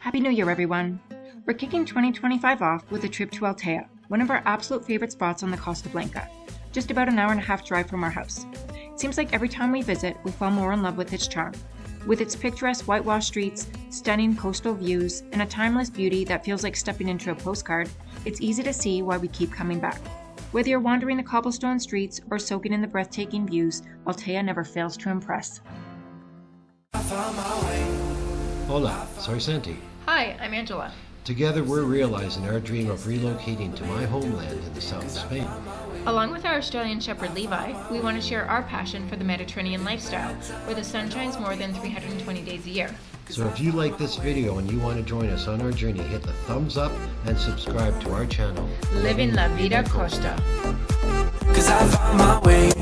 Happy New Year, everyone! We're kicking 2025 off with a trip to ALTEA, one of our absolute favorite spots on the Costa Blanca, just about an hour and a half drive from our house. It seems like every time we visit, we fall more in love with its charm. With its picturesque whitewashed streets, stunning coastal views, and a timeless beauty that feels like stepping into a postcard, it's easy to see why we keep coming back. Whether you're wandering the cobblestone streets or soaking in the breathtaking views, ALTEA never fails to impress. Hola, soy Santi. Hi, I'm Angela. Together we're realizing our dream of relocating to my homeland in the south of Spain. Along with our Australian Shepherd Levi, we want to share our passion for the Mediterranean lifestyle, where the sun shines more than 320 days a year. So if you like this video and you want to join us on our journey, hit the thumbs up and subscribe to our channel. Living La Vida Costa. 'Cause I found my way.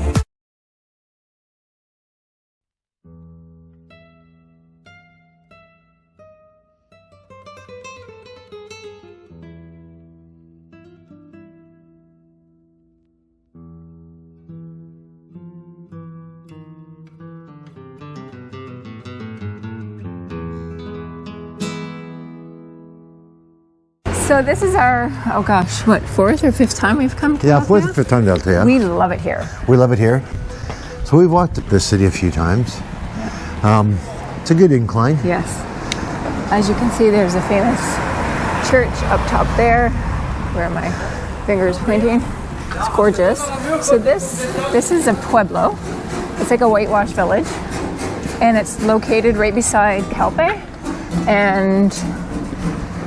So this is our, oh gosh, what, fourth or fifth time we've come to Yeah, ALTEA? fourth or fifth time to ALTEA. We love it here. We love it here. So we've walked this city a few times. It's a good incline. Yes. As you can see, there's a famous church up top there, where my finger is pointing. It's gorgeous. So this is a pueblo. It's like a whitewashed village. And it's located right beside Calpe. And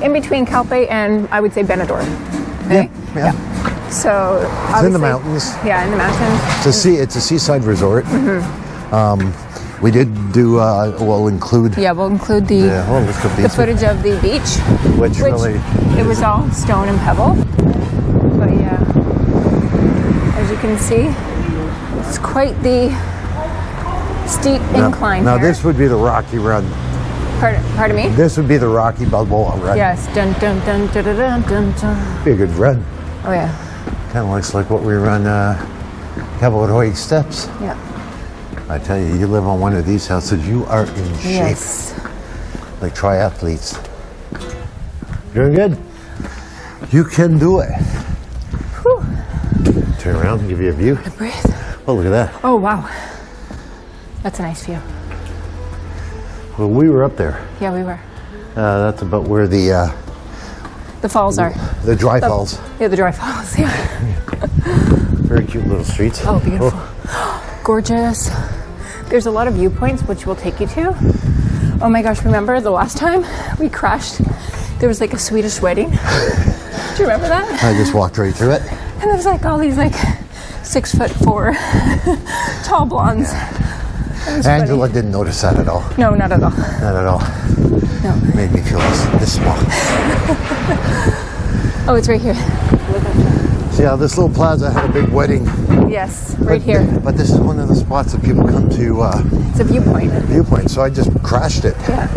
in between Calpe and, I would say, Benidorm. Okay? Yeah. So It's in the mountains. Yeah, in the mountains. It's a seaside resort. We did do, we'll include Yeah, we'll include the footage of the beach, which really it was all stone and pebble. But yeah, as you can see, it's quite the steep incline Now here. this would be the Rocky Run. Pardon me? This would be the Rocky Balboa Run. Yes. Dun dun dun dun dun dun dun dun. Be a good run. Oh yeah. Kind of looks like what we run Cavalry Steps. Yeah. I tell you, you live on one of these houses, you are in shape. Yes. Like triathletes. Doing good? You can do it. Whew. Turn around and give you a view. Breathe. Oh, look at that. Oh wow. That's a nice view. Well, we were up there. Yeah, we were. That's about where the falls are. The dry falls. Yeah, the dry falls. Yeah. Very cute little streets. Oh, beautiful. Gorgeous. There's a lot of viewpoints which we'll take you to. Oh my gosh, remember the last time we crashed? There was like a Swedish wedding. Do you remember that? I just walked right through it. And there was like all these like 6'4" tall blondes. Angela didn't notice that at all. No, not at all. Not at all. No. Made me feel this small. Oh, it's right here. So yeah, this little plaza had a big wedding. Yes, right here. But this is one of the spots that people come to. It's a viewpoint. So I just crashed it. Yeah.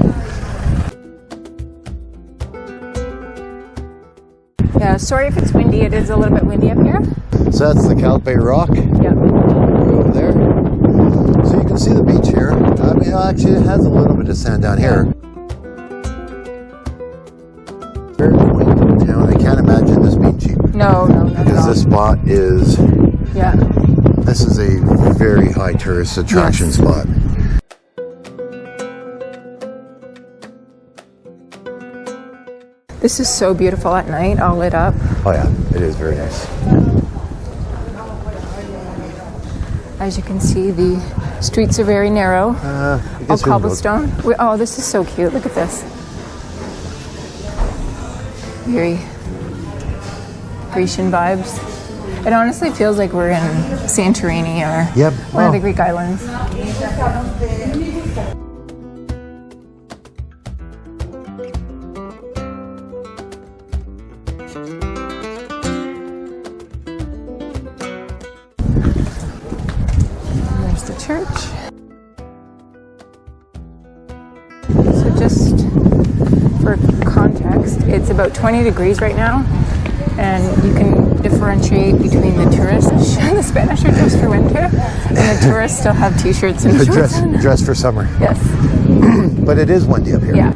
Yeah, sorry if it's windy. It is a little bit windy up here. So that's the Calpe Rock. Yeah. Over there. So you can see the beach here. I mean, actually, it has a little bit of sand down here. Very quaint town. I can't imagine this being cheap. No, not at Because all. this spot is. Yeah. This is a very high tourist attraction spot. This is so beautiful at night, all lit up. Oh yeah, it is very nice. As you can see, the streets are very narrow. All cobblestone. Oh, this is so cute. Look at this. Very Grecian vibes. It honestly feels like we're in Santorini or one of the Greek islands. There's the church. So just for context, it's about 20 degrees right now, and you can differentiate between the tourists. The Spanish are dressed for winter, and the tourists still have t-shirts and shorts. Dress for summer. Yes. But it is windy up here. Yeah.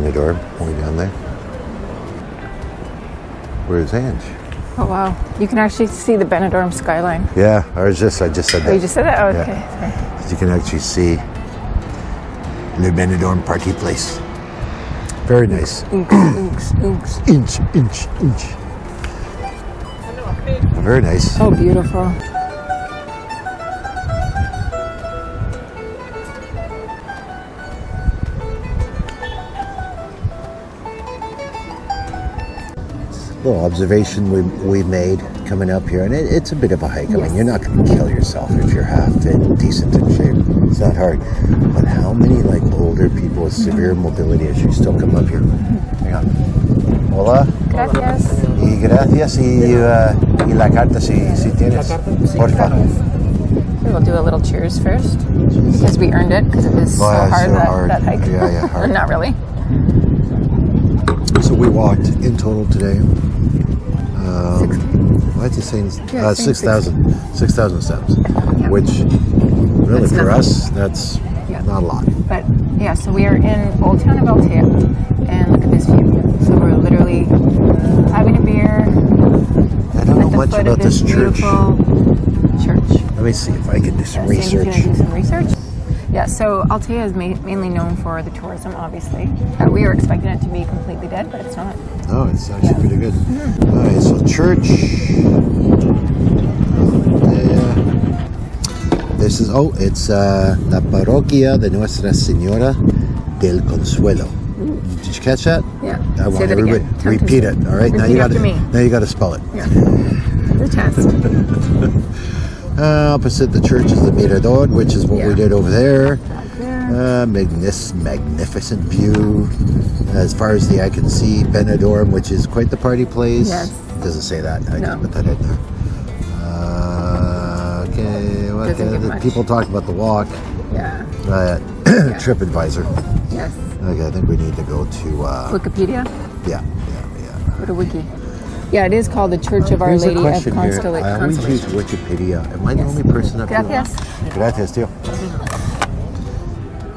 Benidorm, way down there. Where's Ange? Oh wow, you can actually see the Benidorm skyline. Yeah, I just said that. Oh, you just said that? Oh, Yeah. okay. Sorry. You can actually see Le Benidorm party place. Very nice. Inch. Very nice. Oh, beautiful. Little observation we made coming up here, and it's a bit of a hike. I mean, you're not going to kill yourself if you're half decent in shape. It's not hard. But how many like older people with severe mobility actually still come up here? Hang on. Hola. Gracias. Y gracias y la carta si tienes. Porfa. We'll do a little cheers first because we earned it because it was so hard, that hike. Yeah, hard. Not really. So we walked in total today. Why is it saying 6,000 steps? Yeah. Which really That's for nothing. us, that's not a lot. But yeah, so we are in Old Town of ALTEA, and look at this view. So we're literally having a beer. I don't know at the much foot about of this church. beautiful church. Let me see if I can do some Sam's research. gonna do some research. Yeah, so ALTEA is mainly known for the tourism, obviously. We were expecting it to be completely dead, but it's not. Oh, it's actually pretty good. All right, so church. This is, it's La Parroquia de Nuestra Señora del Consuelo. Did you catch that? Yeah. I want Say that everybody again. repeat it. All right, Repeat after me. now you got to spell it. Yeah. The test. Opposite the church is the Mirador, which is what we did over there. Yeah. Magnificent view. As far as the eye can see, Benidorm, which is quite the party place. Yes. It doesn't say that. I No. just put that in there. Okay. Doesn't give The much. people talk about the walk. Yeah. TripAdvisor. Yes. Okay, I think we need to go to. Wikipedia. Yeah. Go to Wiki. Yeah, it is called the Church of Our Here's a Lady of question here. I always use Constellation. Wikipedia. Am I the only person that Gracias. Gracias, tío.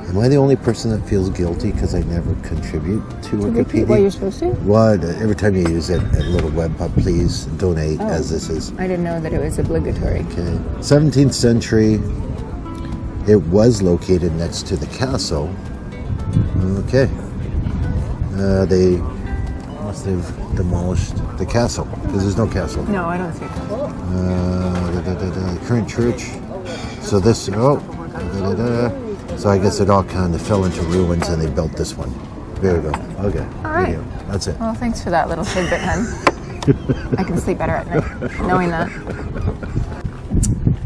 Am I the only person that feels guilty because I never contribute to Wikipedia? Well, you're supposed to? What? Every time you use it, a little web pub, please donate, as this is. I didn't know that it was obligatory. Okay. 17th century. It was located next to the castle. Okay. They must have demolished the castle because there's no castle. No, I don't see it. The current church. So this. So I guess it all kind of fell into ruins and they built this one. There you go. Okay. All right. Video. That's it. Well, thanks for that little tidbit, hun. I can sleep better at night knowing that.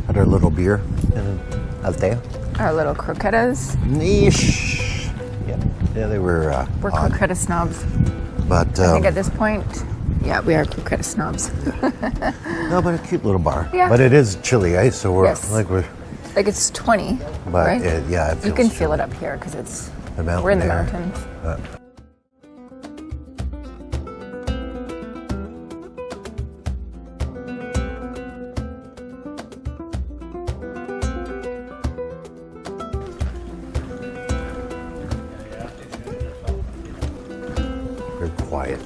Had our little beer in ALTEA. Our little croquetas. Niche. Yeah, they were We're odd. croqueta snobs. But I think at this point, yeah, we are croqueta snobs. no, but a cute little bar. Yeah. But it is chilly, eh? So we're Yes. like we're. Like it's 20, But right? it You feels can feel chilly. it up here because it's The mountain we're in the air. mountains. Very quiet.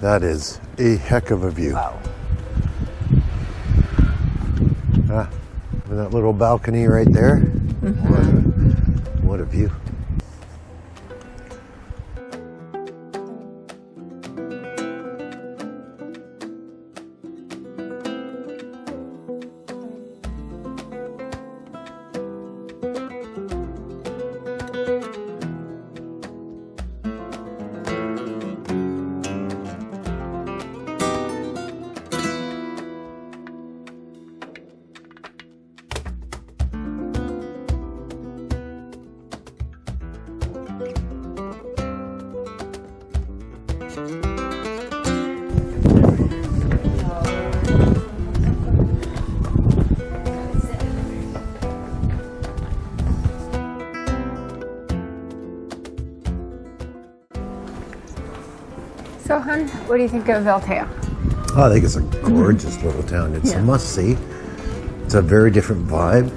That is a heck of a view. Wow. With that little balcony right there. What a view. So, hun, what do you think of ALTEA? Oh, I think it's a gorgeous little town. It's a must-see. It's a very different vibe.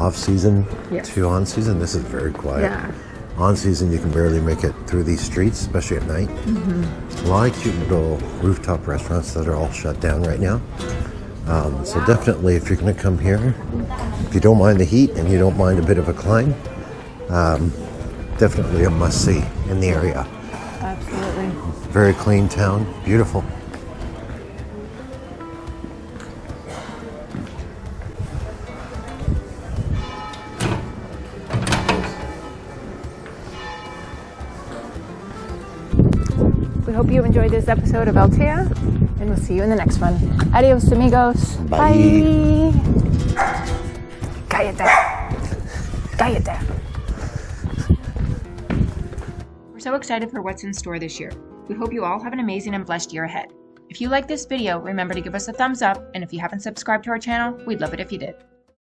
off season Yes. to on season, this is very quiet. Yeah. On season, you can barely make it through these streets, especially at night. A lot of cute little rooftop restaurants that are all shut down right now. So definitely, if you're going to come here, if you don't mind the heat and you don't mind a bit of a climb, definitely a must-see in the area. Absolutely. Very clean town, beautiful. We hope you enjoyed this episode of ALTEA, and we'll see you in the next one. Adios, amigos. Bye. Cállate. Cállate. We're so excited for what's in store this year. We hope you all have an amazing and blessed year ahead. If you like this video, remember to give us a thumbs up, and if you haven't subscribed to our channel, we'd love it if you did.